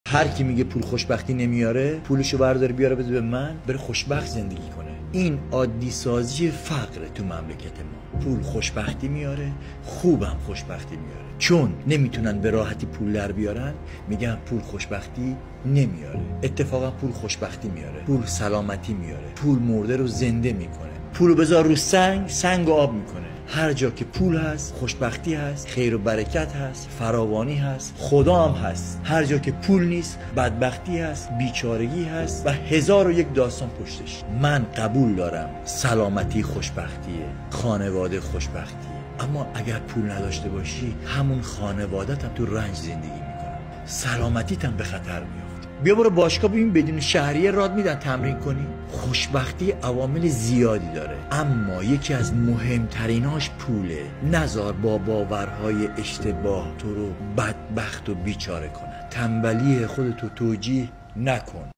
هر کی میگه پول خوشبختی نمیاره، پولشو برداره بیاره بده به من، بره خوشبخت زندگی کنه. این عادی سازی فقر تو مملکت ما. پول خوشبختی میاره، خوبم خوشبختی میاره. چون نمیتونن به راحتی پول در بیارن، میگن پول خوشبختی نمیاره. اتفاقا پول خوشبختی میاره. پول سلامتی میاره. پول مرده رو زنده میکنه. پولو بذار رو سنگ، سنگ آب میکنه. هر جا که پول هست خوشبختی هست، خیر و برکت هست، فراوانی هست، خدا هم هست. هر جا که پول نیست بدبختی هست، بیچارگی هست و 1001 داستان پشتش. من قبول دارم سلامتی خوشبختیه، خانواده خوشبختیه، اما اگر پول نداشته باشی همون خانوادت هم تو رنج زندگی میکنن، سلامتیت هم به خطر میفته. بیا برو باشگاه ببین بدون شهریه راد میدن تمرین کنی. خوشبختی عوامل زیادی داره، اما یکی از مهمتریناش پوله. نذار با باورهای اشتباه تو رو بدبخت و بیچاره کنن. تنبلی خودتو توجیه نکن.